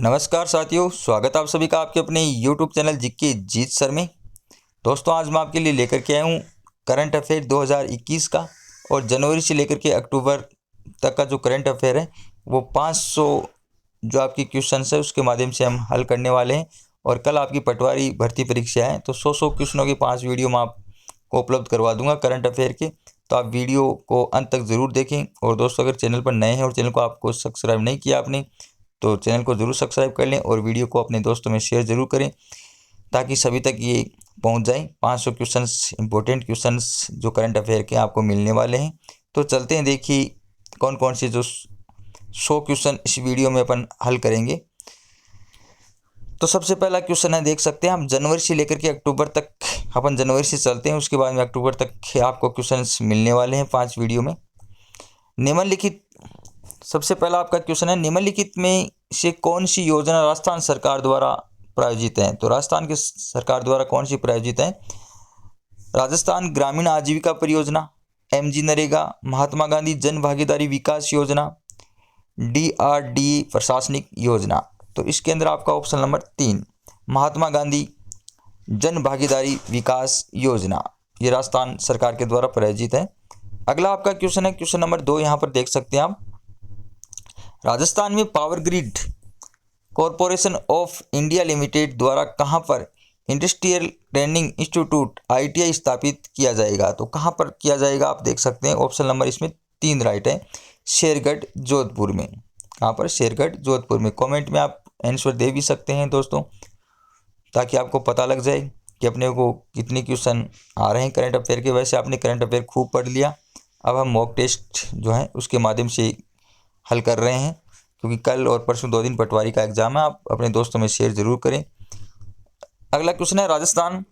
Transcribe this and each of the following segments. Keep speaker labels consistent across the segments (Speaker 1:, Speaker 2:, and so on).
Speaker 1: नमस्कार साथियों, स्वागत है आप सभी का आपके अपने YouTube चैनल जीके जीत सर में। दोस्तों, आज मैं आपके लिए लेकर के आया हूँ करंट अफेयर 2021 का और जनवरी से लेकर के अक्टूबर तक का जो करंट अफेयर है वो 500 जो आपकी क्वेश्चन है उसके माध्यम से हम हल करने वाले हैं। और कल आपकी पटवारी भर्ती परीक्षा है तो 100 क्वेश्चनों की 5 वीडियो मैं आपको उपलब्ध करवा दूंगा करंट अफेयर के। तो आप वीडियो को अंत तक ज़रूर देखें। और दोस्तों, अगर चैनल पर नए हैं और चैनल को आपको सब्सक्राइब नहीं किया आपने तो चैनल को ज़रूर सब्सक्राइब कर लें और वीडियो को अपने दोस्तों में शेयर ज़रूर करें ताकि सभी तक ये पहुंच जाए। 500 क्वेश्चंस, इंपॉर्टेंट क्वेश्चंस जो करंट अफेयर के आपको मिलने वाले हैं। तो चलते हैं, देखिए कौन कौन से जो 100 क्वेश्चन इस वीडियो में अपन हल करेंगे। तो सबसे पहला क्वेश्चन है, देख सकते हैं आप, जनवरी से लेकर के अक्टूबर तक। अपन जनवरी से चलते हैं, उसके बाद में अक्टूबर तक आपको क्वेश्चन मिलने वाले हैं 5 वीडियो में। निम्नलिखित, सबसे पहला आपका क्वेश्चन है, निम्नलिखित में से कौन सी योजना राजस्थान सरकार द्वारा प्रायोजित है। तो राजस्थान की सरकार द्वारा कौन सी प्रायोजित है? राजस्थान ग्रामीण आजीविका परियोजना, एमजी नरेगा, महात्मा गांधी जन भागीदारी विकास योजना, DRDA प्रशासनिक योजना। तो इसके अंदर आपका ऑप्शन नंबर 3 महात्मा गांधी जन भागीदारी विकास योजना, ये राजस्थान सरकार के द्वारा प्रायोजित है। अगला आपका क्वेश्चन है, क्वेश्चन नंबर 2, यहाँ पर देख सकते हैं आप, राजस्थान में power grid corporation of India limited द्वारा कहां पर इंडस्ट्रियल ट्रेनिंग इंस्टीट्यूट ITI स्थापित किया जाएगा। तो कहां पर किया जाएगा आप देख सकते हैं, ऑप्शन नंबर इसमें 3 राइट है, शेरगढ़ जोधपुर में। कहां पर? शेरगढ़ जोधपुर में। कमेंट में आप आंसर दे भी सकते हैं दोस्तों, ताकि आपको पता लग जाए कि अपने को कितने क्वेश्चन आ रहे हैं करंट अफेयर के। वैसे आपने करंट अफेयर खूब पढ़ लिया, अब हम मॉक टेस्ट जो है उसके माध्यम से हल कर रहे हैं, क्योंकि कल और परसों 2 दिन पटवारी का एग्जाम है। आप अपने दोस्तों में शेयर जरूर करें। अगला क्वेश्चन है, राजस्थान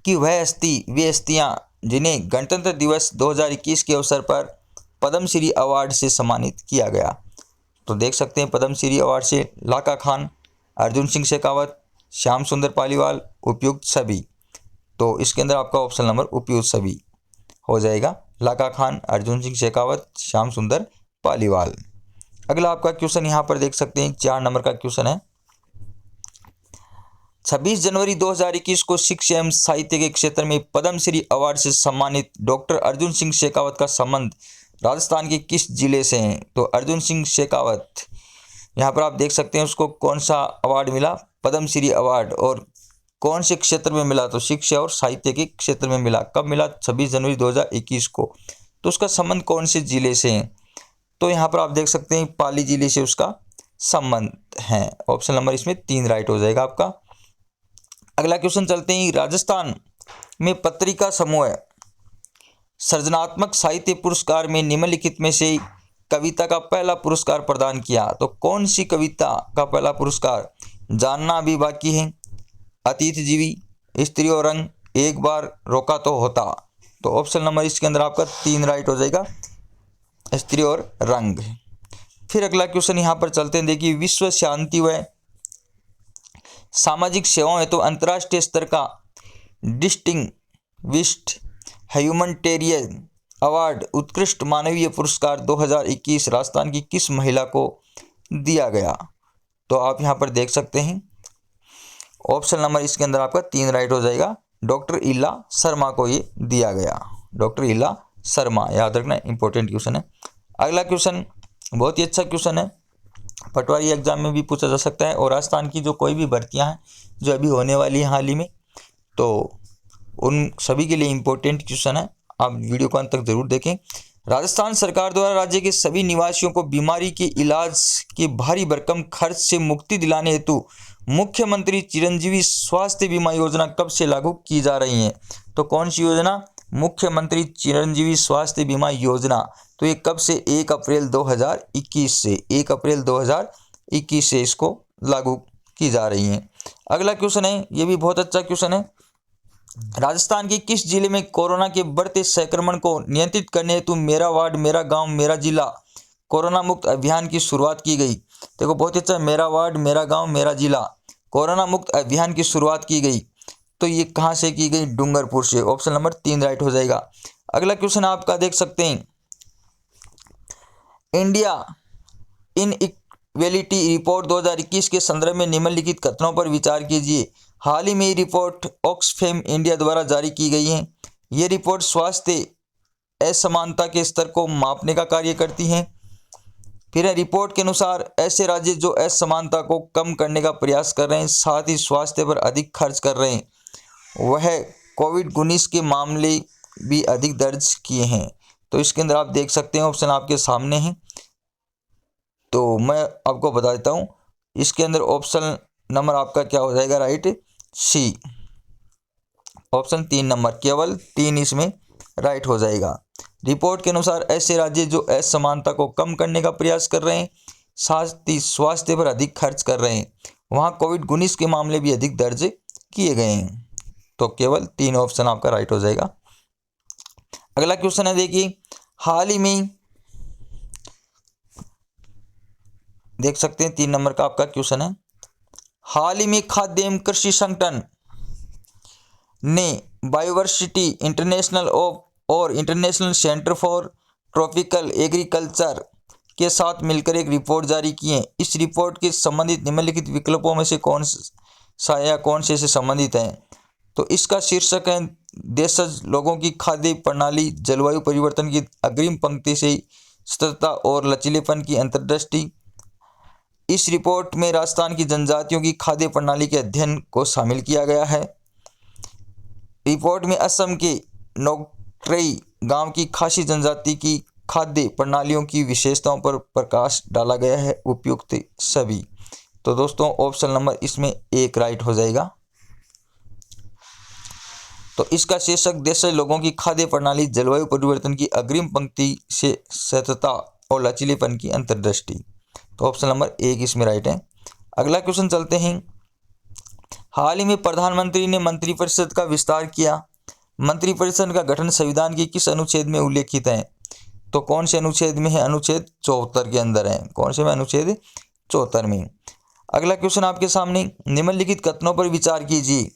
Speaker 1: की वह हस्तियां जिन्हें गणतंत्र दिवस 2021 के अवसर पर पद्मश्री अवार्ड से सम्मानित किया गया। तो देख सकते हैं, पद्मश्री अवार्ड से लाका खान, अर्जुन सिंह शेखावत, श्याम सुंदर पालीवाल, उपयुक्त सभी। तो इसके अंदर आपका ऑप्शन नंबर उपयुक्त सभी हो जाएगा, लाका खान, अर्जुन सिंह शेखावत, श्याम सुंदर पालीवाल। अगला आपका क्वेश्चन यहाँ पर देख सकते हैं, 4 नंबर का क्वेश्चन है, 26 जनवरी 2021 को शिक्षा एवं साहित्य के क्षेत्र में पद्मश्री अवार्ड से सम्मानित डॉक्टर अर्जुन सिंह शेखावत का संबंध राजस्थान के किस जिले से है। तो अर्जुन सिंह शेखावत, यहाँ पर आप देख सकते हैं उसको कौन सा अवार्ड मिला, पद्मश्री अवार्ड, और कौन से क्षेत्र में मिला, तो शिक्षा और साहित्य के क्षेत्र में मिला। कब मिला? 26 जनवरी 2021 को। तो उसका संबंध कौन से जिले से है? तो यहाँ पर आप देख सकते हैं पाली जिले से उसका संबंध है। ऑप्शन नंबर इसमें 3 राइट हो जाएगा आपका। अगला क्वेश्चन चलते हैं, राजस्थान में पत्रिका समूह सृजनात्मक साहित्य पुरस्कार में निम्नलिखित में से कविता का पहला पुरस्कार प्रदान किया। तो कौन सी कविता का पहला पुरस्कार? जानना अभी बाकी है, अतिथि जीवी, स्त्री और रंग, एक बार रोका तो होता। तो ऑप्शन नंबर इसके अंदर आपका 3 राइट हो जाएगा, स्त्री और रंग। फिर अगला क्वेश्चन यहाँ पर चलते हैं, देखिए, विश्व शांति व सामाजिक सेवाओं हेतु तो अंतर्राष्ट्रीय स्तर का डिस्टिंग्विश्ड ह्यूमैनिटेरियन अवार्ड उत्कृष्ट मानवीय पुरस्कार 2021 राजस्थान की किस महिला को दिया गया। तो आप यहाँ पर देख सकते हैं ऑप्शन नंबर इसके अंदर आपका 3 राइट हो जाएगा, डॉक्टर इला शर्मा को ये दिया गया, डॉक्टर इला शर्मा, याद रखना, इंपॉर्टेंट क्वेश्चन है। अगला क्वेश्चन बहुत ही अच्छा क्वेश्चन है, पटवारी एग्जाम में भी पूछा जा सकता है। और राजस्थान की जो कोई भी भर्तियां हैं जो अभी होने वाली हैं हाल ही में, तो उन सभी के लिए इंपॉर्टेंट क्वेश्चन है, आप वीडियो को अंत तक जरूर देखें। राजस्थान सरकार द्वारा राज्य के सभी निवासियों को बीमारी के इलाज के भारी भरकम खर्च से मुक्ति दिलाने हेतु मुख्यमंत्री चिरंजीवी स्वास्थ्य बीमा योजना कब से लागू की जा रही है। तो कौन सी योजना? मुख्यमंत्री चिरंजीवी स्वास्थ्य बीमा योजना। तो ये कब से? 1 अप्रैल 2021 से, 1 अप्रैल 2021 से इसको लागू की जा रही है। अगला क्वेश्चन है, ये भी बहुत अच्छा क्वेश्चन है, राजस्थान के किस जिले में कोरोना के बढ़ते संक्रमण को नियंत्रित करने हेतु मेरा वार्ड मेरा गांव मेरा जिला कोरोना मुक्त अभियान की शुरुआत की गई। देखो बहुत अच्छा, मेरा वार्ड मेरा गांव मेरा जिला कोरोना मुक्त अभियान की शुरुआत की गई। तो ये कहाँ से की गई? डूंगरपुर से। ऑप्शन नंबर 3 राइट हो जाएगा। अगला क्वेश्चन आपका देख सकते हैं, इंडिया इन ट्रेसेबिलिटी रिपोर्ट 2021 के संदर्भ में निम्नलिखित कथनों पर विचार कीजिए। हाल ही में ये रिपोर्ट ऑक्सफैम इंडिया द्वारा जारी की गई है। ये रिपोर्ट स्वास्थ्य असमानता के स्तर को मापने का कार्य करती हैं। फिर रिपोर्ट के अनुसार ऐसे राज्य जो असमानता को कम करने का प्रयास कर रहे हैं, साथ ही स्वास्थ्य पर अधिक खर्च कर रहे हैं, वह कोविड-19 के मामले भी अधिक दर्ज किए हैं। तो इसके अंदर आप देख सकते हैं, ऑप्शन आपके सामने हैं। तो मैं आपको बता देता हूँ, इसके अंदर ऑप्शन नंबर आपका क्या हो जाएगा, राइट सी, ऑप्शन 3 नंबर, केवल 3 इसमें राइट हो जाएगा। रिपोर्ट के अनुसार ऐसे राज्य जो असमानता को कम करने का प्रयास कर रहे हैं, साथ ही स्वास्थ्य पर अधिक खर्च कर रहे हैं, वहाँ कोविड-19 के मामले भी अधिक दर्ज किए गए हैं। तो केवल 3 ऑप्शन आपका राइट हो जाएगा। अगला क्वेश्चन है, देखिए, हाल ही में देख सकते हैं 3 नंबर का आपका क्वेश्चन है। हाल ही में खाद्य एवं कृषि संगठन ने बायोडायवर्सिटी इंटरनेशनल और international centre for tropical agriculture के साथ मिलकर एक रिपोर्ट जारी की है। इस रिपोर्ट के संबंधित निम्नलिखित विकल्पों में से कौन सा या कौन से संबंधित है? तो इसका शीर्षक है, देशज लोगों की खाद्य प्रणाली जलवायु परिवर्तन की अग्रिम पंक्ति से सततता और लचीलेपन की अंतर्दृष्टि। इस रिपोर्ट में राजस्थान की जनजातियों की खाद्य प्रणाली के अध्ययन को शामिल किया गया है। रिपोर्ट में असम के नोक्रेई गांव की खासी जनजाति की खाद्य प्रणालियों की विशेषताओं पर प्रकाश डाला गया है, उपयुक्त सभी। तो दोस्तों ऑप्शन नंबर इसमें 1 राइट हो जाएगा। तो इसका शीर्षक देशज लोगों की खाद्य प्रणाली जलवायु परिवर्तन की अग्रिम पंक्ति से सततता और लचीलेपन की अंतर्दृष्टि। तो ऑप्शन नंबर 1 इसमें राइट है। अगला क्वेश्चन चलते हैं। हाल ही में प्रधानमंत्री ने मंत्रिपरिषद का विस्तार किया। मंत्रिपरिषद का गठन संविधान के किस अनुच्छेद में उल्लेखित है? तो कौन से अनुच्छेद में है? अनुच्छेद 74 के अंदर है। कौन से में? अनुच्छेद 74 में। अगला क्वेश्चन आपके सामने, निम्नलिखित कथनों पर विचार कीजिए।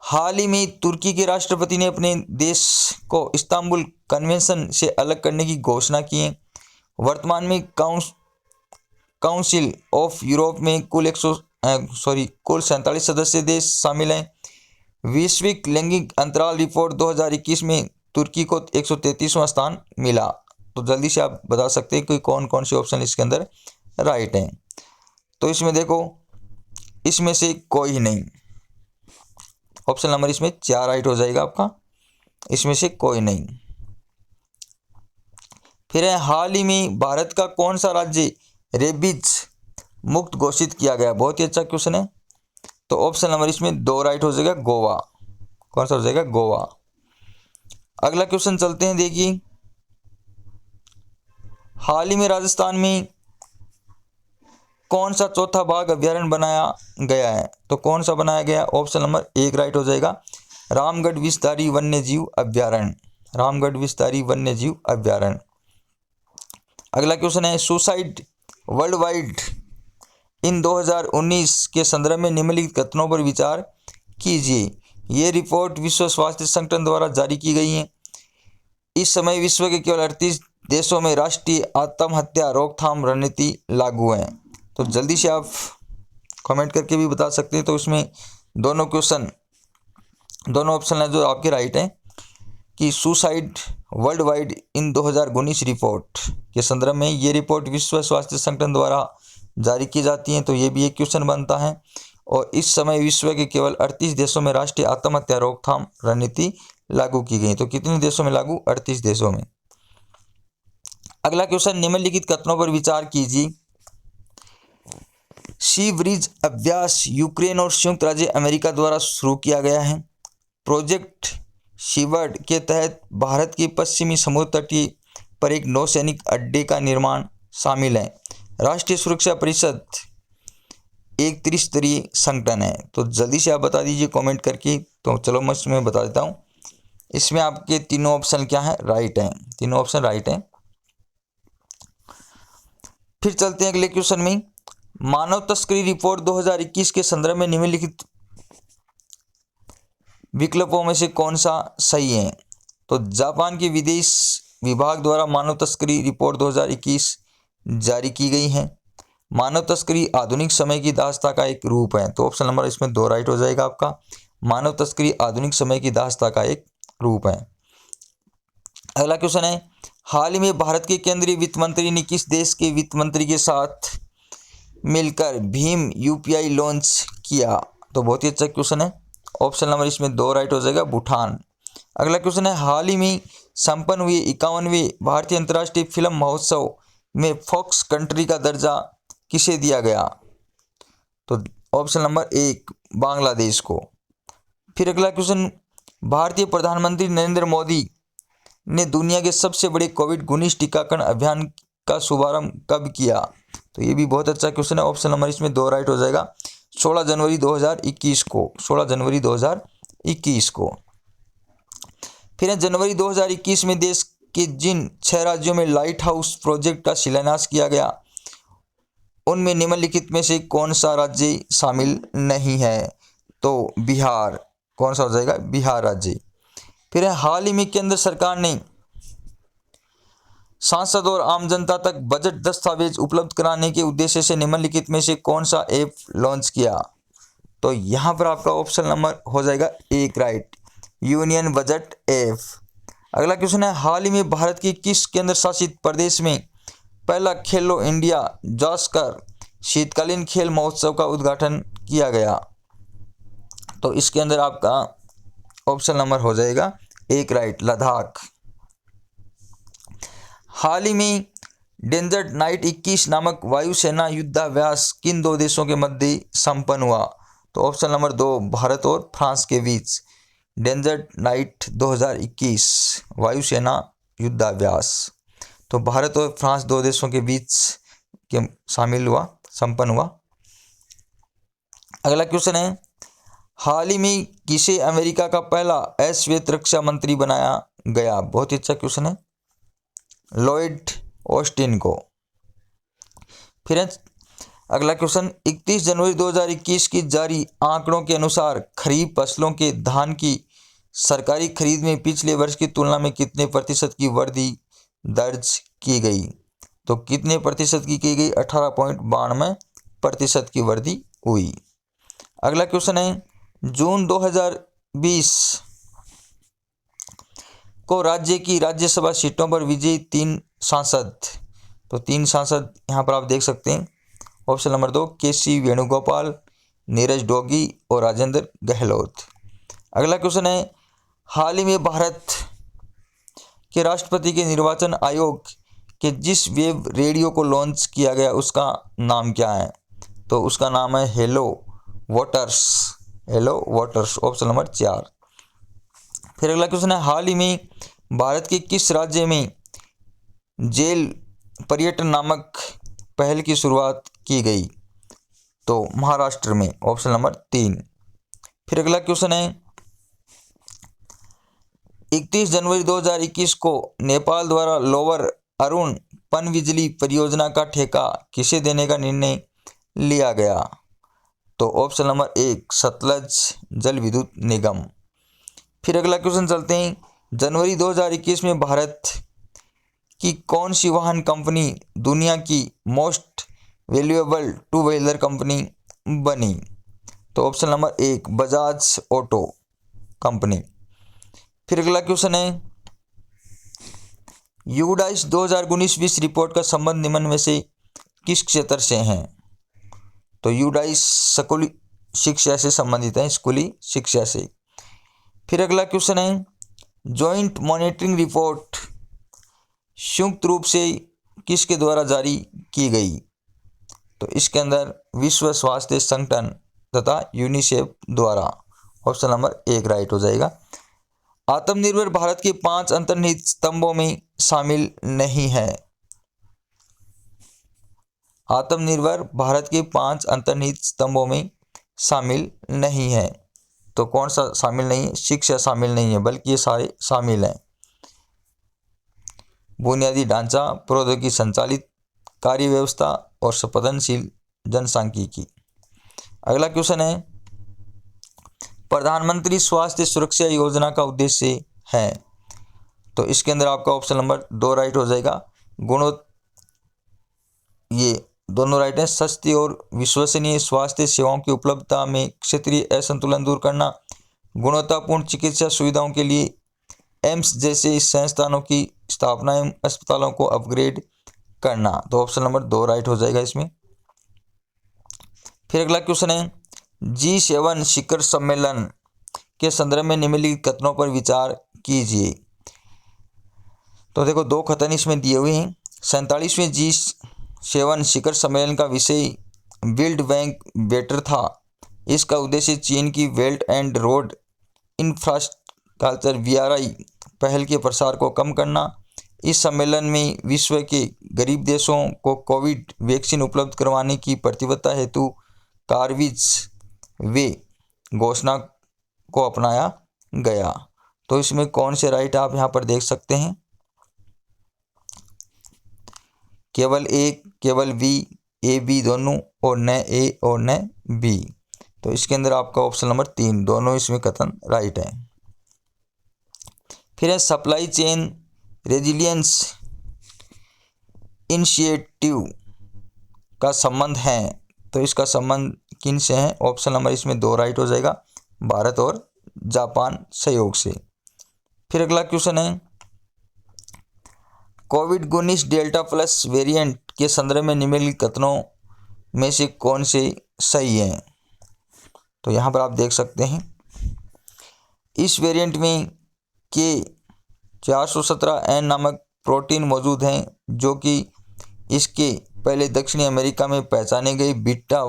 Speaker 1: हाल ही में तुर्की के राष्ट्रपति ने अपने देश को इस्तांबुल कन्वेंशन से अलग करने की घोषणा की है। वर्तमान में काउंसिल ऑफ यूरोप में कुल 47 सदस्य देश शामिल हैं। वैश्विक लैंगिक अंतराल रिपोर्ट 2021 में तुर्की को 133वां स्थान मिला। तो जल्दी से आप बता सकते हैं कि कौन कौन से ऑप्शन इसके अंदर राइट हैं। तो इसमें देखो, इसमें से कोई ही नहीं। ऑप्शन नंबर इसमें 4 राइट हो जाएगा आपका, इसमें से कोई नहीं। फिर है, हाल ही में भारत का कौन सा राज्य रेबीज मुक्त घोषित किया गया? बहुत ही अच्छा क्वेश्चन है। तो ऑप्शन नंबर इसमें 2 राइट हो जाएगा, गोवा। कौन सा हो जाएगा? गोवा। अगला क्वेश्चन चलते हैं, देखिए, हाल ही में राजस्थान में कौन सा चौथा बाघ अभ्यारण्य बनाया गया है? तो कौन सा बनाया गया? ऑप्शन नंबर 1 राइट हो जाएगा, रामगढ़ विषधारी वन्यजीव अभ्यारण्य। रामगढ़ विषधारी वन्यजीव अभ्यारण्य। अगला क्वेश्चन है, सुसाइड वर्ल्ड वाइड इन 2019 के संदर्भ में निम्नलिखित कथनों पर विचार कीजिए। ये रिपोर्ट विश्व स्वास्थ्य संगठन द्वारा जारी की गई है। इस समय विश्व के केवल 38 देशों में राष्ट्रीय आत्महत्या रोकथाम रणनीति लागू है। तो जल्दी से आप कमेंट करके भी बता सकते हैं। तो इसमें दोनों ऑप्शन है जो आपके राइट हैं कि suicide world wide in 2019 report के संदर्भ में ये रिपोर्ट विश्व स्वास्थ्य संगठन द्वारा जारी की जाती है। तो ये भी एक क्वेश्चन बनता है। और इस समय विश्व के केवल 38 देशों में राष्ट्रीय आत्महत्या रोकथाम रणनीति लागू की गई। तो कितने देशों में लागू? 38 देशों में। अगला क्वेश्चन, निम्नलिखित कथनों पर विचार कीजिए। सी ब्रिज अभ्यास यूक्रेन और संयुक्त राज्य अमेरिका द्वारा शुरू किया गया है। प्रोजेक्ट सीवर्ड के तहत भारत के पश्चिमी समुद्र तटीय पर एक नौसैनिक अड्डे का निर्माण शामिल है। राष्ट्रीय सुरक्षा परिषद एक त्रिस्तरीय संगठन है। तो जल्दी से आप बता दीजिए कमेंट करके। तो चलो मैं इसमें बता देता हूँ। इसमें आपके तीनों ऑप्शन क्या है? राइट हैं। तीनों ऑप्शन राइट हैं। फिर चलते हैं अगले क्वेश्चन में। मानव तस्करी रिपोर्ट 2021 के संदर्भ में निम्नलिखित विकल्पों में से कौन सा सही है? तो जापान के विदेश विभाग द्वारा मानव तस्करी रिपोर्ट 2021 जारी की गई हैं। मानव तस्करी आधुनिक समय की दास्ता का एक रूप है। तो ऑप्शन नंबर इसमें 2 राइट हो जाएगा आपका। मानव तस्करी आधुनिक समय की दास्ता का एक रूप है। अगला क्वेश्चन है, हाल ही में भारत के केंद्रीय वित्त मंत्री ने किस देश के वित्त मंत्री के साथ मिलकर भीम यूपीआई लॉन्च किया? तो बहुत ही अच्छा क्वेश्चन है। ऑप्शन नंबर इसमें 2 राइट हो जाएगा, भूटान। अगला क्वेश्चन है, हाल ही में संपन्न हुए 51वें भारतीय अंतर्राष्ट्रीय फिल्म महोत्सव में फॉक्स कंट्री का दर्जा किसे दिया गया? तो ऑप्शन नंबर 1 बांग्लादेश को। फिर अगला क्वेश्चन, भारतीय प्रधानमंत्री नरेंद्र मोदी ने दुनिया के सबसे बड़े कोविड-19 टीकाकरण अभियान का शुभारंभ कब किया? तो ये भी बहुत अच्छा क्वेश्चन है। ऑप्शन नंबर इसमें 2 राइट हो जाएगा, 16 जनवरी 2021 को। 16 जनवरी 2021 को। फिर जनवरी 2021 में देश के जिन 6 राज्यों में लाइट हाउस प्रोजेक्ट का शिलान्यास किया गया, उनमें निम्नलिखित में से कौन सा राज्य शामिल नहीं है? तो बिहार। कौन सा हो जाएगा? बिहार राज्य। फिर हाल ही में केंद्र सरकार ने सांसद और आम जनता तक बजट दस्तावेज उपलब्ध कराने के उद्देश्य से निम्नलिखित में से कौन सा ऐप लॉन्च किया? तो यहाँ पर आपका ऑप्शन नंबर हो जाएगा 1 राइट, यूनियन बजट ऐप। अगला क्वेश्चन है, हाल ही में भारत के किस केंद्र शासित प्रदेश में पहला खेलो इंडिया जास्कर शीतकालीन खेल महोत्सव का उद्घाटन किया गया? तो इसके अंदर आपका ऑप्शन नंबर हो जाएगा 1 राइट, लद्दाख। हाल ही में डेजर्ट नाइट 21 नामक वायुसेना युद्धाभ्यास किन 2 देशों के मध्य संपन्न हुआ? तो ऑप्शन नंबर 2 भारत और फ्रांस के बीच डेजर्ट नाइट 2021 वायुसेना युद्धाभ्यास। तो भारत और फ्रांस 2 देशों के बीच के संपन्न हुआ। अगला क्वेश्चन है, हाल ही में किसे अमेरिका का पहला अश्वेत रक्षा मंत्री बनाया गया? बहुत ही अच्छा क्वेश्चन है, लॉयड ऑस्टिन को। फिर अगला क्वेश्चन, 31 जनवरी 2021 की जारी आंकड़ों के अनुसार खरीफ फसलों के धान की सरकारी खरीद में पिछले वर्ष की तुलना में कितने प्रतिशत की वृद्धि दर्ज की गई? तो कितने प्रतिशत की गई? 18.92% की वृद्धि हुई। अगला क्वेश्चन है, जून 2020 को राज्य की राज्यसभा सीटों पर विजयी 3 सांसद। तो 3 सांसद यहाँ पर आप देख सकते हैं। ऑप्शन नंबर 2 केसी वेणुगोपाल, नीरज डोगी और राजेंद्र गहलोत। अगला क्वेश्चन है, हाल ही में भारत के राष्ट्रपति के निर्वाचन आयोग के जिस वेब रेडियो को लॉन्च किया गया उसका नाम क्या है? तो उसका नाम है hello voters. Hello voters, option number 4। फिर अगला क्वेश्चन है, हाल ही में भारत के किस राज्य में जेल पर्यटन नामक पहल की शुरुआत की गई? तो महाराष्ट्र में, ऑप्शन नंबर 3। फिर अगला क्वेश्चन है, 31 जनवरी 2021 को नेपाल द्वारा लोअर अरुण पनबिजली परियोजना का ठेका किसे देने का निर्णय लिया गया? तो ऑप्शन नंबर 1 सतलज जल विद्युत निगम। फिर अगला क्वेश्चन चलते हैं, जनवरी 2021 में भारत की कौन सी वाहन कंपनी दुनिया की मोस्ट वैल्यूएबल 2 व्हीलर कंपनी बनी? तो option number 1 Bajaj auto company. फिर अगला क्वेश्चन है, यूडाइस 2019-20 रिपोर्ट का संबंध निम्न में से किस क्षेत्र से है? तो यूडाइस स्कूली शिक्षा से संबंधित है, स्कूली शिक्षा से। फिर अगला क्वेश्चन है, जॉइंट मॉनिटरिंग रिपोर्ट संयुक्त रूप से किसके द्वारा जारी की गई? तो इसके अंदर विश्व स्वास्थ्य संगठन तथा यूनिसेफ द्वारा। ऑप्शन नंबर 1 राइट हो जाएगा। आत्मनिर्भर भारत के 5 अंतर्निहित स्तंभों में शामिल नहीं है। आत्मनिर्भर भारत के 5 अंतर्निहित स्तंभों में शामिल नहीं है। तो कौन सा शामिल नहीं है? शिक्षा शामिल नहीं है, बल्कि ये सारे शामिल हैं। बुनियादी ढांचा, प्रौद्योगिकी संचालित कार्य व्यवस्था और संवेदनशील जनसांख्यिकी। अगला क्वेश्चन है, प्रधानमंत्री स्वास्थ्य सुरक्षा योजना का उद्देश्य है। तो इसके अंदर आपका ऑप्शन नंबर 2 राइट हो जाएगा, ये दोनों राइट हैं। सस्ती और विश्वसनीय स्वास्थ्य सेवाओं की उपलब्धता में क्षेत्रीय असंतुलन दूर करना, गुणवत्तापूर्ण चिकित्सा सुविधाओं के लिए एम्स जैसे संस्थानों की स्थापना एवं अस्पतालों को अपग्रेड करना। तो ऑप्शन नंबर 2 राइट हो जाएगा इसमें। फिर अगला क्वेश्चन है, G7 शिखर सम्मेलन के संदर्भ में निम्नलिखित कथनों पर विचार कीजिए। तो देखो 2 कथन इसमें दिए हुए हैं। 47वें G7 शिखर सम्मेलन का विषय बिल्ड बैंक बेटर था। इसका उद्देश्य चीन की belt and road infrastructure BRI पहल के प्रसार को कम करना। इस सम्मेलन में विश्व के गरीब देशों को कोविड वैक्सीन उपलब्ध करवाने की प्रतिबद्धता हेतु कारविज वे घोषणा को अपनाया गया। तो इसमें कौन से राइट आप यहाँ पर देख सकते हैं, केवल A, केवल B, A B दोनों, और न A और न B। तो इसके अंदर आपका ऑप्शन नंबर 3 दोनों इसमें कथन राइट है। फिर है सप्लाई चेन रेजिलियंस इनिशिएटिव का संबंध है। तो इसका संबंध किन से है? ऑप्शन नंबर इसमें 2 राइट हो जाएगा, भारत और जापान सहयोग से। फिर अगला क्वेश्चन है, कोविड-19 डेल्टा प्लस वेरिएंट के संदर्भ में निम्नलिखित कथनों में से कौन से सही हैं? तो यहाँ पर आप देख सकते हैं, इस वेरिएंट में K417N नामक प्रोटीन मौजूद हैं, जो कि इसके पहले दक्षिणी अमेरिका में पहचाने गए बीटा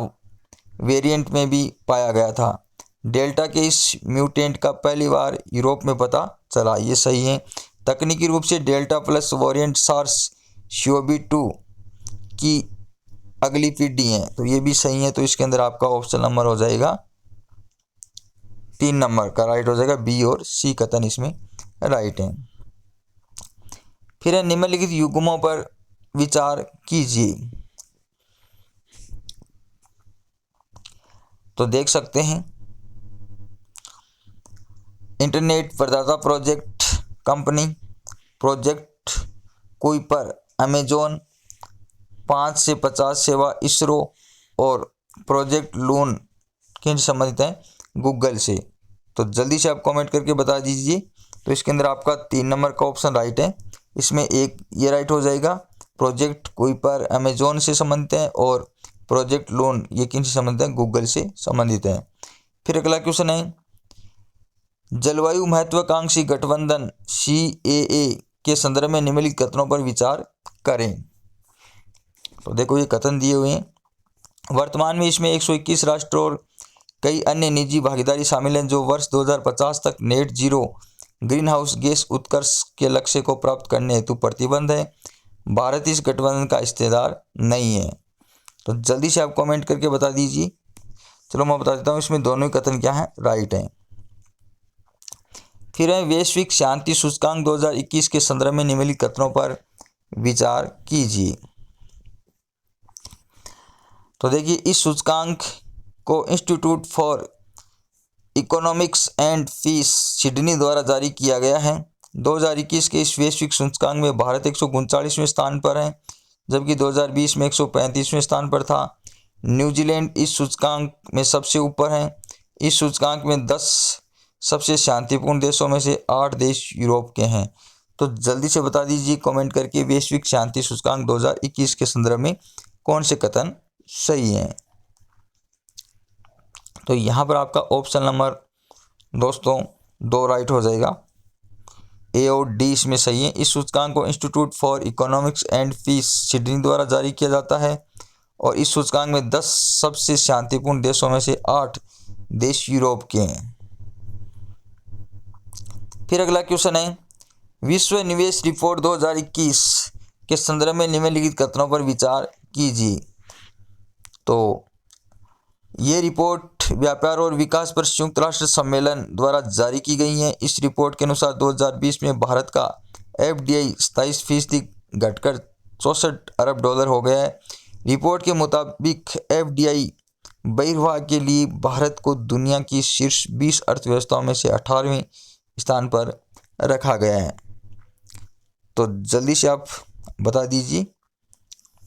Speaker 1: वेरिएंट में भी पाया गया था। डेल्टा के इस म्यूटेंट का पहली बार यूरोप में पता चला, ये सही है। तकनीकी रूप से डेल्टा प्लस वेरिएंट SARS-CoV-2 की अगली पीढ़ी है, तो ये भी सही है। तो इसके अंदर आपका ऑप्शन नंबर हो जाएगा 3 नंबर का राइट हो जाएगा, B और C कथन इसमें राइट है। फिर है निम्नलिखित युग्मों पर विचार कीजिए। तो देख सकते हैं, इंटरनेट प्रदाता project company, project Kuiper Amazon, 5 से 50 सेवा इसरो, और प्रोजेक्ट लून किन संबंधित हैं? गूगल से। तो जल्दी से आप कमेंट करके बता दीजिए। तो इसके अंदर आपका 3 नंबर का ऑप्शन राइट है। इसमें एक ये राइट हो जाएगा, प्रोजेक्ट कुइपर अमेजोन से संबंधित है, और प्रोजेक्ट लून ये किन से संबंधित है? गूगल से संबंधित है। फिर अगला क्वेश्चन है, जलवायु महत्वाकांक्षी गठबंधन CAA के संदर्भ में निम्नलिखित कथनों पर विचार करें। तो देखो ये कथन दिए हुए हैं, वर्तमान में इसमें 121 राष्ट्र और कई अन्य निजी भागीदारी शामिल हैं, जो वर्ष 2050 तक net zero greenhouse gas उत्कर्ष के लक्ष्य को प्राप्त करने हेतु प्रतिबद्ध है। भारत इस गठबंधन का हिस्सेदार नहीं है। तो जल्दी से आप कमेंट करके बता दीजिए। चलो मैं बता देता हूँ, इसमें दोनों ही कथन क्या है? राइट है। फिर है वैश्विक शांति सूचकांक 2021 के संदर्भ में निम्नलिखित कथनों पर विचार कीजिए। तो देखिए, इस सूचकांक को institute for economics and peace Sydney द्वारा जारी किया गया है। 2021 के इस वैश्विक सूचकांक में भारत 139वें स्थान पर है, जबकि 2020 में 135वें स्थान पर था। न्यूजीलैंड इस सूचकांक में सबसे ऊपर है। इस सूचकांक में 10 सबसे शांतिपूर्ण देशों में से 8 देश यूरोप के हैं। तो जल्दी से बता दीजिए कमेंट करके, वैश्विक शांति सूचकांक 2021 के संदर्भ में कौन से कथन सही हैं। तो यहाँ पर आपका ऑप्शन नंबर दोस्तों 2 राइट हो जाएगा, A और D इसमें सही है। इस सूचकांक को institute for economics and peace Sydney द्वारा जारी किया जाता है, और इस सूचकांक में 10 सबसे शांतिपूर्ण देशों में से 8 देश यूरोप के हैं। फिर अगला क्वेश्चन है, विश्व निवेश रिपोर्ट 2021 के संदर्भ में निम्नलिखित कथनों पर विचार कीजिए। तो ये रिपोर्ट व्यापार और विकास पर संयुक्त राष्ट्र सम्मेलन द्वारा जारी की गई है। इस रिपोर्ट के अनुसार 2020 में भारत का FDI 27% घटकर $64 अरब हो गया है। रिपोर्ट के मुताबिक FDI बहिर्वाह के लिए भारत को दुनिया की शीर्ष 20 अर्थव्यवस्थाओं में से 18वें स्थान पर रखा गया है। तो जल्दी से आप बता दीजिए।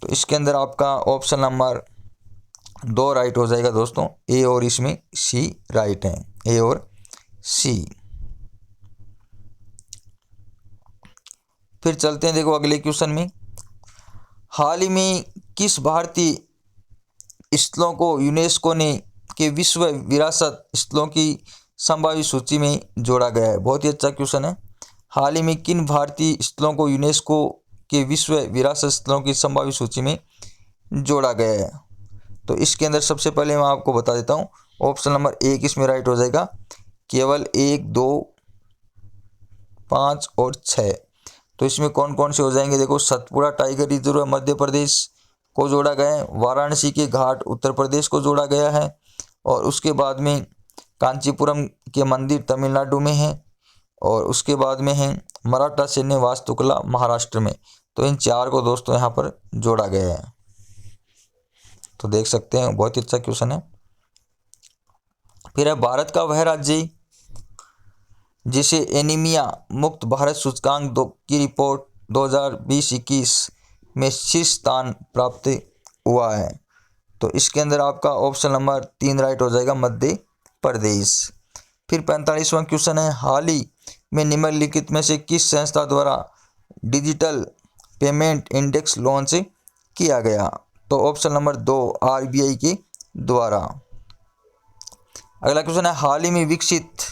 Speaker 1: तो इसके अंदर आपका ऑप्शन नंबर 2 राइट हो जाएगा दोस्तों। ए और इसमें सी राइट है, ए और सी। फिर चलते हैं देखो अगले क्वेश्चन में। हाल ही में किस भारतीय स्थलों को यूनेस्को ने के विश्व विरासत स्थलों की संभावित सूची में जोड़ा गया है? बहुत ही अच्छा क्वेश्चन है। हाल ही में किन भारतीय स्थलों को यूनेस्को के विश्व विरासत स्थलों की संभावित सूची में जोड़ा गया है? तो इसके अंदर सबसे पहले मैं आपको बता देता हूँ, ऑप्शन नंबर 1 इसमें राइट हो जाएगा। केवल 1, 2, 5 और 6। तो इसमें कौन कौन से हो जाएंगे? देखो, सतपुड़ा टाइगर रिजर्व मध्य प्रदेश को जोड़ा गया है, वाराणसी के घाट उत्तर प्रदेश को जोड़ा गया है, और उसके बाद में कांचीपुरम के मंदिर तमिलनाडु में है, और उसके बाद में है मराठा सैन्य वास्तुकला महाराष्ट्र में। तो इन 4 को दोस्तों यहाँ पर जोड़ा गया है। तो देख सकते हैं, बहुत ही अच्छा क्वेश्चन है। फिर है भारत का वह राज्य जिसे एनीमिया मुक्त भारत सूचकांक की रिपोर्ट 2020-21 में शीर्ष स्थान प्राप्त हुआ है? तो इसके अंदर आपका ऑप्शन नंबर 3 राइट हो जाएगा, मध्य प्रदेश। फिर 45वां क्वेश्चन है, हाल ही में निम्नलिखित में से किस संस्था द्वारा डिजिटल पेमेंट इंडेक्स लॉन्च किया गया? तो ऑप्शन नंबर 2 RBI के द्वारा। अगला क्वेश्चन है, हाल ही में विकसित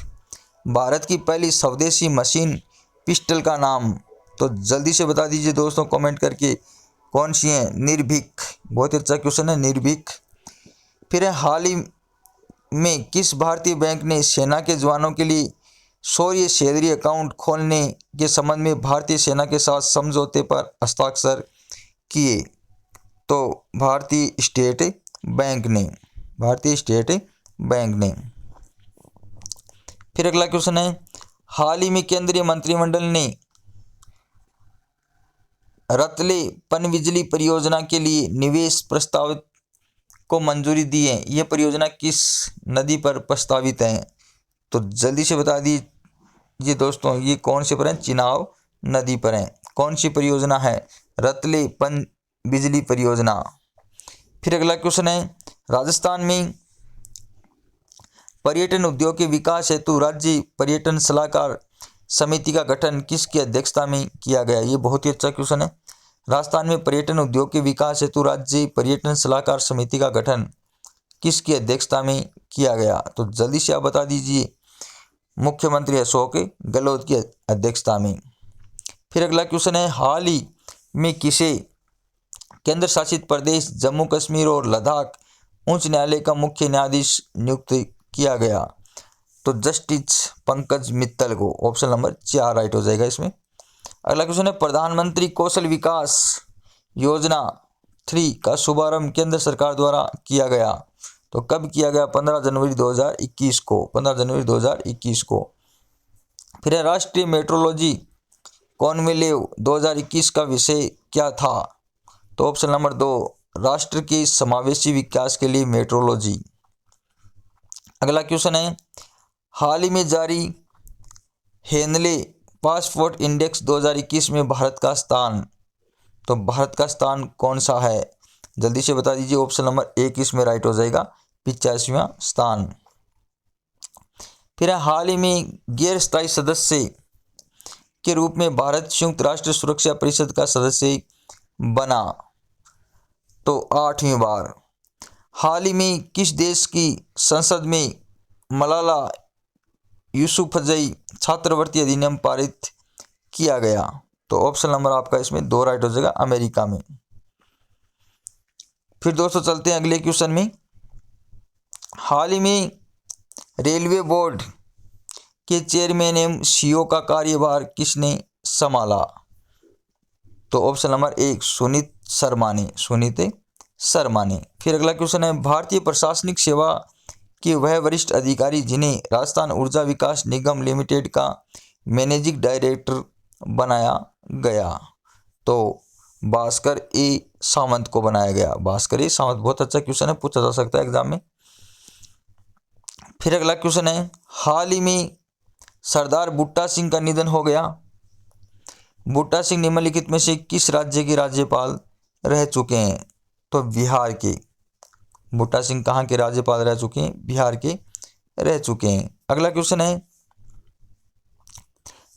Speaker 1: भारत की पहली स्वदेशी मशीन पिस्टल का नाम? तो जल्दी से बता दीजिए दोस्तों कमेंट करके कौन सी है? निर्भीक। बहुत ही अच्छा क्वेश्चन है, निर्भीक। फिर है, हाल ही में किस भारतीय बैंक ने सेना के जवानों के लिए शौर्य सैलरी अकाउंट खोलने के संबंध में भारतीय सेना के साथ समझौते पर हस्ताक्षर किए? तो भारतीय स्टेट बैंक ने, भारतीय स्टेट बैंक ने। फिर अगला क्वेश्चन है, हाल ही में केंद्रीय मंत्रिमंडल ने रतले पनबिजली परियोजना के लिए निवेश प्रस्ताव को मंजूरी दी है। यह परियोजना किस नदी पर प्रस्तावित है? तो जल्दी से बता दीजिए दोस्तों, ये कौन से पर है? चिनाब नदी पर है। कौन सी परियोजना है? रतले पनबिजली परियोजना। फिर अगला क्वेश्चन है, राजस्थान में पर्यटन उद्योग के विकास हेतु राज्य पर्यटन सलाहकार समिति का गठन किसकी अध्यक्षता में किया गया? ये बहुत ही अच्छा क्वेश्चन है। राजस्थान में पर्यटन उद्योग के विकास हेतु राज्य पर्यटन सलाहकार समिति का गठन किसकी अध्यक्षता में किया गया? तो जल्दी से आप बता दीजिए। मुख्यमंत्री अशोक गहलोत की अध्यक्षता में। फिर अगला क्वेश्चन है, हाल ही में किसे केंद्र शासित प्रदेश जम्मू कश्मीर और लद्दाख उच्च न्यायालय का मुख्य न्यायाधीश नियुक्त किया गया? तो जस्टिस पंकज मित्तल को। ऑप्शन नंबर 4 राइट हो जाएगा इसमें। अगला क्वेश्चन है, प्रधानमंत्री कौशल विकास योजना 3 का शुभारंभ केंद्र सरकार द्वारा किया गया? तो कब किया गया? 15 जनवरी 2021 को, 15 जनवरी 2021 को। फिर है, राष्ट्रीय मेट्रोलॉजी कॉन्क्लेव 2021 का विषय क्या था? तो ऑप्शन नंबर 2 राष्ट्र के समावेशी विकास के लिए मेट्रोलॉजी। अगला क्वेश्चन है, हाल ही में जारी हेनले पासपोर्ट इंडेक्स 2021 में भारत का स्थान? तो भारत का स्थान कौन सा है? जल्दी से बता दीजिए। ऑप्शन नंबर 1 इसमें राइट हो जाएगा, 85वां स्थान। फिर है, हाल ही में गैर स्थायी सदस्य के रूप में भारत संयुक्त राष्ट्र सुरक्षा परिषद का सदस्य बना? तो 8वीं बार। हाल ही में किस देश की संसद में मलाला यूसुफजई छात्रवृत्ति अधिनियम पारित किया गया? तो ऑप्शन नंबर आपका इसमें 2 राइट हो जाएगा, अमेरिका में। फिर दोस्तों चलते हैं अगले क्वेश्चन में। हाल ही में रेलवे बोर्ड के चेयरमैन एवं सीईओ का कार्यभार किसने संभाला? तो ऑप्शन नंबर 1 सुनीत शर्मा ने, सुनीत शर्मा ने। फिर अगला क्वेश्चन है, भारतीय प्रशासनिक सेवा के वह वरिष्ठ अधिकारी जिन्हें राजस्थान ऊर्जा विकास निगम लिमिटेड का मैनेजिंग डायरेक्टर बनाया गया? तो भास्कर ए सावंत को बनाया गया, भास्कर ए सावंत। बहुत अच्छा क्वेश्चन है, पूछा जा सकता है एग्जाम में। फिर अगला क्वेश्चन है, हाल ही में सरदार बूटा सिंह का निधन हो गया। बूटा सिंह निम्नलिखित में से किस राज्य के राज्यपाल रह चुके हैं? तो बिहार के। बूटा सिंह कहाँ के राज्यपाल रह चुके हैं? बिहार के रह चुके हैं। अगला क्वेश्चन है,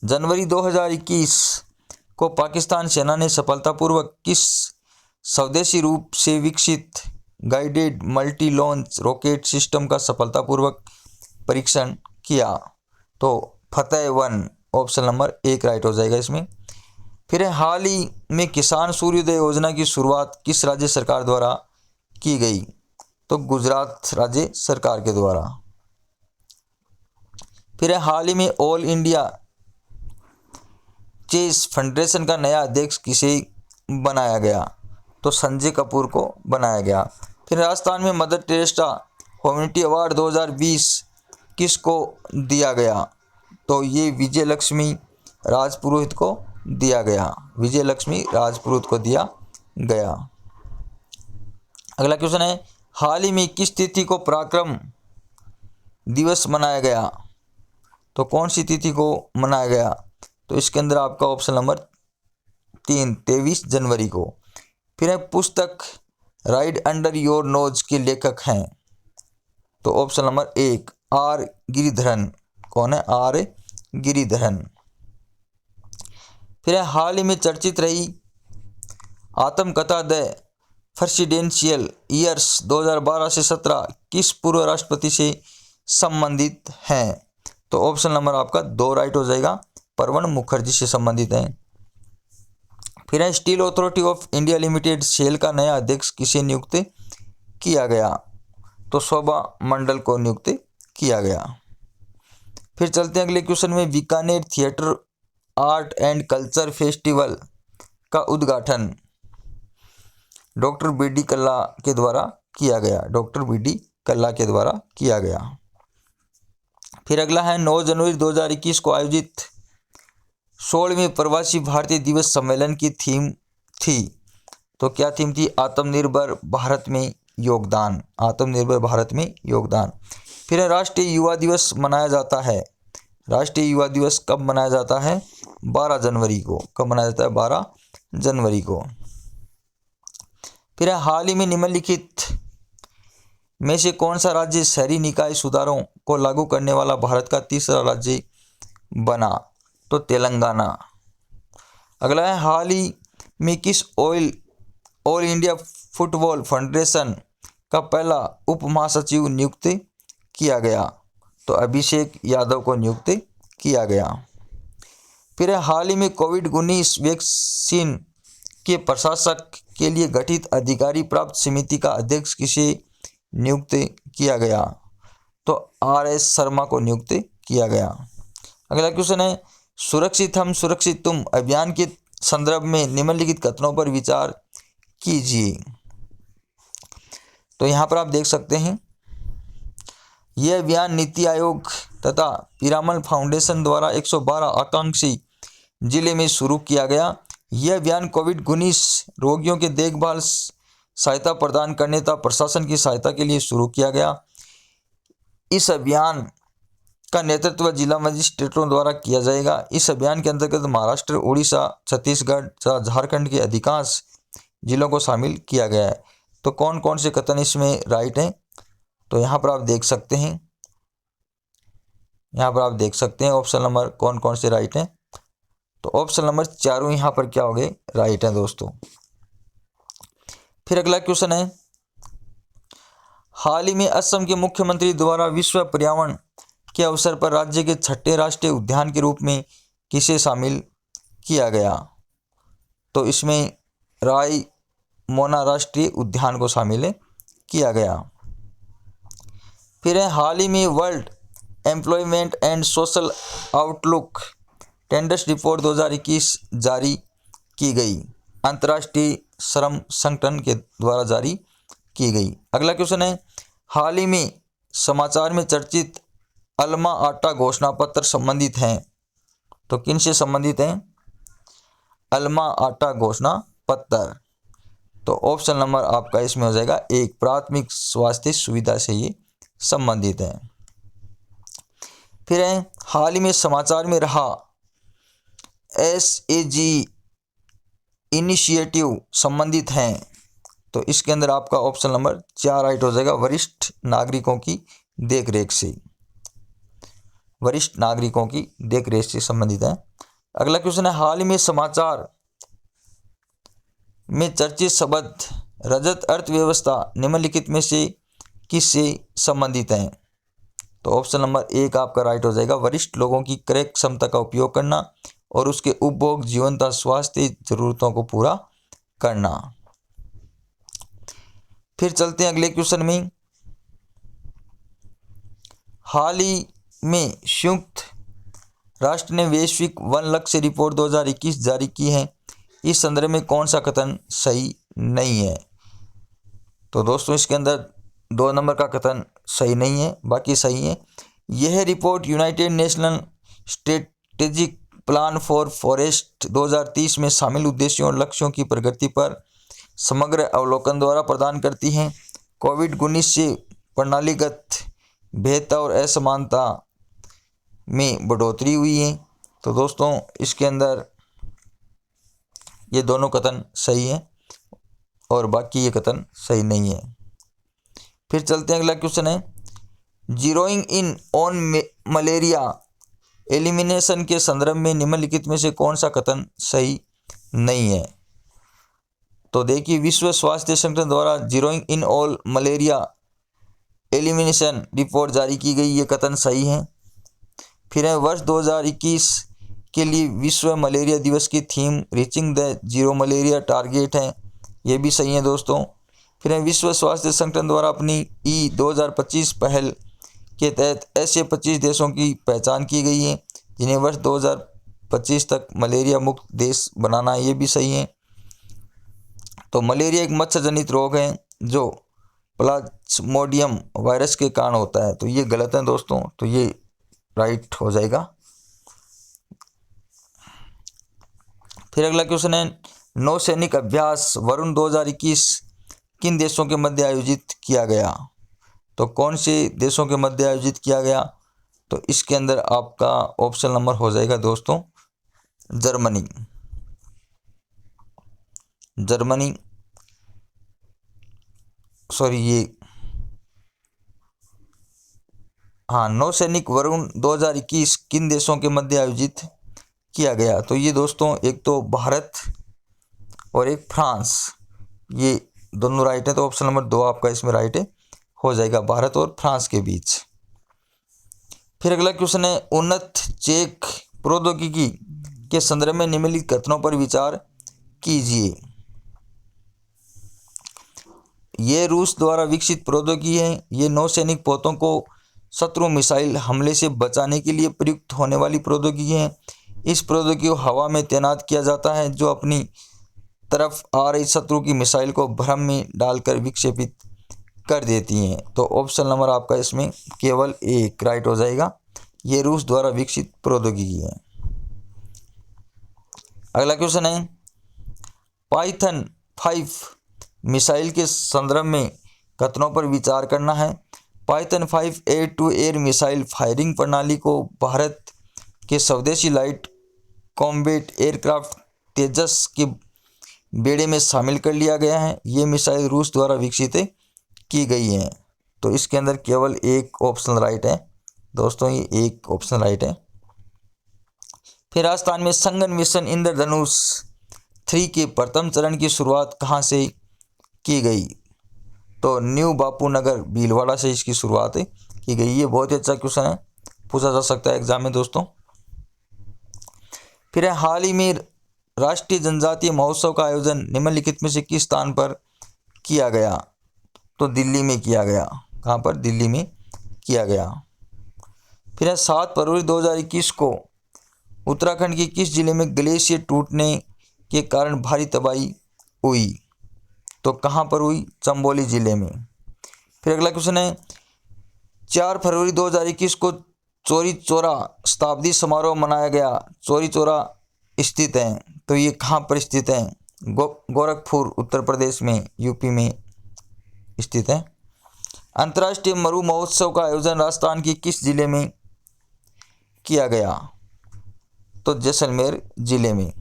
Speaker 1: जनवरी 2021 को पाकिस्तान सेना ने सफलतापूर्वक किस स्वदेशी रूप से विकसित guided multi launch rocket system का सफलतापूर्वक परीक्षण किया? तो फतेह-1 ऑप्शन नंबर 1 राइट हो जाएगा इसमें। फिर है, हाल ही में किसान सूर्योदय योजना की शुरुआत किस राज्य सरकार द्वारा की गई? तो गुजरात राज्य सरकार के द्वारा। फिर है, हाल ही में ऑल इंडिया चेस फेडरेशन का नया अध्यक्ष किसे बनाया गया? तो संजय कपूर को बनाया गया। फिर राजस्थान में मदर टेरेसा ह्यूमैनिटी अवार्ड 2020 किसको दिया गया? तो ये विजय लक्ष्मी राजपुरोहित को दिया गया। विजय लक्ष्मी राजपुरोहित को दिया गया। अगला क्वेश्चन है, हाल ही में किस तिथि को पराक्रम दिवस मनाया गया? तो कौन सी तिथि को मनाया गया? तो इसके अंदर आपका ऑप्शन नंबर 3 23 जनवरी को। फिर है, पुस्तक राइड अंडर योर नोज के लेखक हैं? तो ऑप्शन नंबर 1 आर गिरिधरन। कौन है? आर गिरिधरन। फिर है, हाल ही में चर्चित रही आत्मकथा द प्रेसिडेंशियल ईयर्स 2012 से 17 किस पूर्व राष्ट्रपति से संबंधित हैं? तो ऑप्शन नंबर आपका 2 राइट हो जाएगा, प्रणब मुखर्जी से संबंधित हैं। फिर है, steel authority of India limited SAIL का नया अध्यक्ष किसे नियुक्त किया गया? तो शोभा मंडल को नियुक्त किया गया। फिर चलते हैं अगले क्वेश्चन में, Bikaner theatre art and culture festival का उद्घाटन डॉक्टर बी.डी. कल्ला के द्वारा किया गया। Doctor BD. कल्ला के द्वारा किया गया। फिर अगला है, 9 जनवरी 2021 को आयोजित 16वें प्रवासी भारतीय दिवस सम्मेलन की थीम थी? तो क्या थीम थी? आत्मनिर्भर भारत में योगदान। आत्मनिर्भर भारत में योगदान। फिर है, राष्ट्रीय युवा दिवस मनाया जाता है। राष्ट्रीय युवा दिवस कब मनाया जाता है? 12 जनवरी को। कब मनाया जाता है? 12 जनवरी को। फिर है, हाल ही में निम्नलिखित में से कौन सा राज्य शहरी निकाय सुधारों को लागू करने वाला भारत का तीसरा राज्य बना? तो तेलंगाना। अगला है, हाल ही में किस ऑल इंडिया फुटबॉल फेडरेशन का पहला उप महासचिव नियुक्त किया गया? तो अभिषेक यादव को नियुक्त किया गया। फिर है, हाल ही में कोविड-19 वैक्सीन के प्रशासक के लिए गठित अधिकारी प्राप्त समिति का अध्यक्ष किसे नियुक्त किया गया? तो आर.एस. शर्मा को नियुक्त किया गया। अगला क्वेश्चन है, सुरक्षित हम सुरक्षित तुम अभियान के संदर्भ में निम्नलिखित कथनों पर विचार कीजिए। तो यहाँ पर आप देख सकते हैं, यह अभियान नीति आयोग तथा पीरामल फाउंडेशन द्वारा 112 आकांक्षी जिले में शुरू किया गया। यह अभियान कोविड-19 रोगियों के देखभाल सहायता प्रदान करने तथा प्रशासन की सहायता के लिए शुरू किया गया। इस अभियान का नेतृत्व जिला मजिस्ट्रेटों द्वारा किया जाएगा। इस अभियान के अंतर्गत महाराष्ट्र, उड़ीसा, छत्तीसगढ़ तथा झारखंड के अधिकांश जिलों को शामिल किया गया है। तो कौन कौन से कथन इसमें राइट हैं? तो यहाँ पर आप देख सकते हैं, यहाँ पर आप देख सकते हैं ऑप्शन नंबर कौन कौन से राइट हैं। तो ऑप्शन नंबर चारों यहाँ पर क्या हो गए? राइट हैं दोस्तों। फिर अगला क्वेश्चन है, हाल ही में असम के मुख्यमंत्री द्वारा विश्व पर्यावरण के अवसर पर राज्य के 6ठे राष्ट्रीय उद्यान के रूप में किसे शामिल किया गया? तो इसमें रायमोना राष्ट्रीय उद्यान को शामिल किया गया। फिर है, हाल ही में world employment and social outlook tenders report 2021 जारी की गई। अंतर्राष्ट्रीय श्रम संगठन के द्वारा जारी की गई। अगला क्वेश्चन है, हाल ही में समाचार में चर्चित अल्मा आटा घोषणा पत्र संबंधित हैं? तो किन से संबंधित हैं? अल्मा आटा घोषणा पत्र। तो ऑप्शन नंबर आपका इसमें हो जाएगा 1 प्राथमिक स्वास्थ्य सुविधा से ये संबंधित है। फिर है, हाल ही में समाचार में रहा SAG इनिशिएटिव संबंधित हैं? तो इसके अंदर आपका ऑप्शन नंबर 4 राइट हो जाएगा, वरिष्ठ नागरिकों की देखरेख से, वरिष्ठ नागरिकों की देखरेख से संबंधित है। अगला क्वेश्चन है, हाल ही में समाचार में चर्चित शब्द रजत अर्थव्यवस्था निम्नलिखित में से किससे संबंधित है? तो ऑप्शन नंबर 1 आपका राइट हो जाएगा, वरिष्ठ लोगों की क्रय क्षमता का उपयोग करना और उसके उपभोग, जीवन तथा स्वास्थ्य जरूरतों को पूरा करना। फिर चलते हैं अगले क्वेश्चन में, हाल ही में संयुक्त राष्ट्र ने वैश्विक वन लक्ष्य रिपोर्ट 2021 जारी की है, इस संदर्भ में कौन सा कथन सही नहीं है? तो दोस्तों इसके अंदर 2 नंबर का कथन सही नहीं है, बाकी सही है। यह report United national strategic plan for forest 2030 में शामिल उद्देश्यों और लक्ष्यों की प्रगति पर समग्र अवलोकन द्वारा प्रदान करती हैं। कोविड-19 से प्रणालीगत भेदता और असमानता में बढ़ोतरी हुई है। तो दोस्तों इसके अंदर ये दोनों कथन सही हैं और बाकी ये कथन सही नहीं है। फिर चलते हैं, अगला क्वेश्चन है, zeroing in on malaria elimination के संदर्भ में निम्नलिखित में से कौन सा कथन सही नहीं है? तो देखिए, विश्व स्वास्थ्य संगठन द्वारा zeroing in all malaria elimination report जारी की गई, ये कथन सही है। फिर है, वर्ष 2021 के लिए विश्व मलेरिया दिवस की theme reaching the zero malaria target है, ये भी सही है दोस्तों। फिर है, विश्व स्वास्थ्य संगठन द्वारा अपनी 2025 पहल के तहत ऐसे 25 देशों की पहचान की गई है जिन्हें वर्ष 2025 तक मलेरिया मुक्त देश बनाना है, ये भी सही है। तो मलेरिया एक मच्छर जनित रोग है जो प्लाज्मोडियम वायरस के कारण होता है, तो ये गलत है दोस्तों, तो ये राइट हो जाएगा। फिर अगला क्वेश्चन है, नौसैनिक अभ्यास वरुण 2021 किन देशों के मध्य आयोजित किया गया? तो कौन से देशों के मध्य आयोजित किया गया? तो इसके अंदर आपका ऑप्शन नंबर हो जाएगा दोस्तों जर्मनी, नौसैनिक वरुण 2021 किन देशों के मध्य आयोजित किया गया? तो ये दोस्तों एक तो भारत और एक फ्रांस, ये दोनों राइट है, तो ऑप्शन नंबर 2 आपका इसमें राइट है, हो जाएगा भारत और फ्रांस के बीच। फिर अगला क्वेश्चन है, उन्नत चेक प्रौद्योगिकी के संदर्भ में निम्नलिखित कथनों पर विचार कीजिए। ये रूस द्वारा विकसित प्रौद्योगिकी है, ये नौसैनिक पोतों को शत्रु मिसाइल हमले से बचाने के लिए प्रयुक्त होने वाली प्रौद्योगिकी है। इस प्रौद्योगिकी को हवा में तैनात किया जाता है जो अपनी तरफ आ रही शत्रु की मिसाइल को भ्रम में डालकर विक्षेपित कर देती हैं। तो ऑप्शन नंबर आपका इसमें केवल 1 राइट हो जाएगा, ये रूस द्वारा विकसित प्रौद्योगिकी है। अगला क्वेश्चन है, पाइथन 5 मिसाइल के संदर्भ में कथनों पर विचार करना है। Python 5 air to air missile firing प्रणाली को भारत के स्वदेशी लाइट कॉम्बैट एयरक्राफ्ट तेजस के बेड़े में शामिल कर लिया गया है। ये मिसाइल रूस द्वारा विकसित की गई है, तो इसके अंदर केवल 1 ऑप्शन राइट है दोस्तों, ये 1 ऑप्शन राइट है। फिर राजस्थान में संगन मिशन इंद्रधनुष 3 के प्रथम चरण की शुरुआत कहाँ से की गई? तो न्यू बापू नगर भीलवाड़ा से इसकी शुरुआत की गई। ये बहुत ही अच्छा क्वेश्चन है, पूछा जा सकता है एग्जाम में दोस्तों। फिर हाल ही में राष्ट्रीय जनजातीय महोत्सव का आयोजन निम्नलिखित में से किस स्थान पर किया गया? तो दिल्ली में किया गया। कहाँ पर? दिल्ली में किया गया। फिर 7 फरवरी 2021 को उत्तराखंड के किस जिले में ग्लेशियर टूटने के कारण भारी तबाही हुई? तो कहाँ पर हुई? चंबोली जिले में। फिर अगला क्वेश्चन है, 4 फरवरी 2021 को चौरी चौरा शताब्दी समारोह मनाया गया। चौरी चौरा स्थित है, तो ये कहाँ पर स्थित है? गोरखपुर उत्तर प्रदेश में, यूपी में स्थित है। अंतर्राष्ट्रीय मरु महोत्सव का आयोजन राजस्थान के किस जिले में किया गया? तो जैसलमेर जिले में।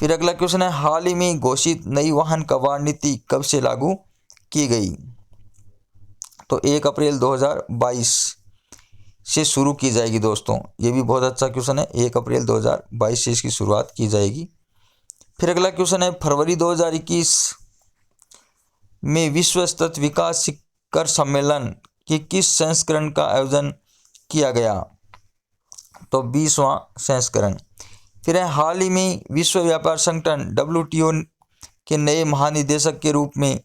Speaker 1: फिर अगला क्वेश्चन है, हाल ही में घोषित नई वाहन कबाड़ नीति कब से लागू की गई? तो 1 अप्रैल 2022 से शुरू की जाएगी दोस्तों। ये भी बहुत अच्छा क्वेश्चन है, 1 अप्रैल 2022 से इसकी शुरुआत की जाएगी। फिर अगला क्वेश्चन है, फरवरी 2021 में विश्व स्तर विकास शिखर सम्मेलन के किस संस्करण का आयोजन किया गया? तो 20वां संस्करण। फिर है, हाल ही में विश्व व्यापार संगठन WTO के नए महानिदेशक के रूप में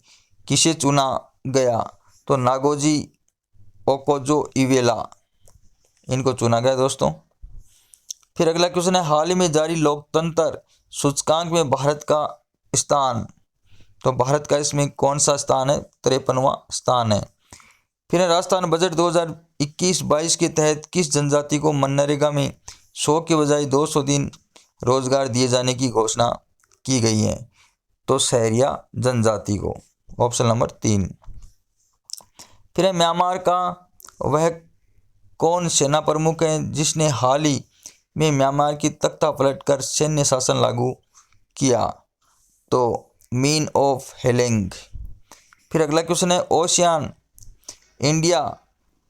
Speaker 1: किसे चुना गया? तो नागोजी ओकोजो-इवेला, इनको चुना गया दोस्तों। फिर अगला क्वेश्चन है, हाल ही में जारी लोकतंत्र सूचकांक में भारत का स्थान? तो भारत का इसमें कौन सा स्थान है? 53वां स्थान है। फिर है, राजस्थान बजट 2021-22 के तहत किस जनजाति को मनरेगा में 100 के बजाय 200 दिन रोजगार दिए जाने की घोषणा की गई है? तो सहरिया जनजाति को, ऑप्शन नंबर 3। फिर है, म्यांमार का वह कौन सेना प्रमुख है जिसने हाल ही में म्यांमार की तख्ता पलटकर सैन्य शासन लागू किया? तो मीन ऑफ हेलेंग। फिर अगला क्वेश्चन है, ओशियान इंडिया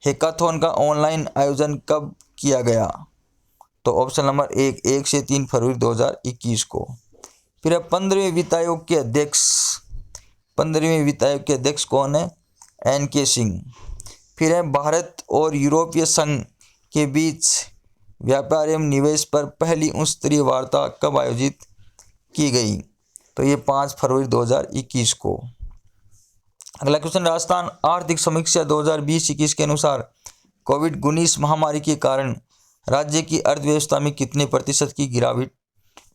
Speaker 1: हैकाथॉन का ऑनलाइन आयोजन कब किया गया? तो ऑप्शन नंबर 1 से 3 फरवरी 2021 को। फिर है, 15वें वित्त आयोग के अध्यक्ष कौन है? NK सिंह। फिर है, भारत और यूरोपीय संघ के बीच व्यापार एवं निवेश पर पहली उच्च स्तरीय वार्ता कब आयोजित की गई? तो ये 5 फरवरी 2021 को। अगला क्वेश्चन, राजस्थान आर्थिक समीक्षा 2020-21 के अनुसार कोविड-19 महामारी के कारण राज्य की अर्थव्यवस्था में कितने प्रतिशत की गिरावट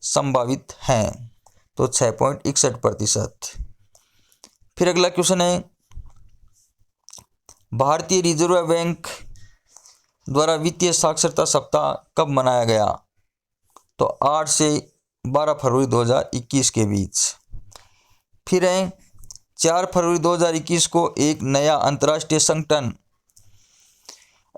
Speaker 1: संभावित है? तो 6.61%। फिर अगला क्वेश्चन है, भारतीय रिजर्व बैंक द्वारा वित्तीय साक्षरता सप्ताह कब मनाया गया? तो 8 से 12 फरवरी 2021 के बीच। फिर है, 4 फरवरी 2021 को एक नया अंतर्राष्ट्रीय संगठन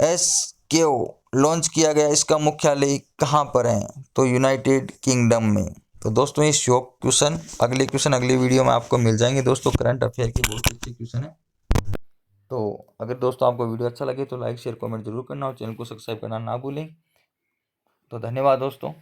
Speaker 1: SKO लॉन्च किया गया। इसका मुख्यालय कहाँ पर है? तो यूनाइटेड किंगडम में। तो दोस्तों ये शॉर्ट क्वेश्चन, अगले वीडियो में आपको मिल जाएंगे दोस्तों। करंट अफेयर के बहुत अच्छे क्वेश्चन है। तो अगर दोस्तों आपको वीडियो अच्छा लगे तो लाइक शेयर कमेंट जरूर करना और चैनल को सब्सक्राइब करना ना भूलें। तो धन्यवाद दोस्तों।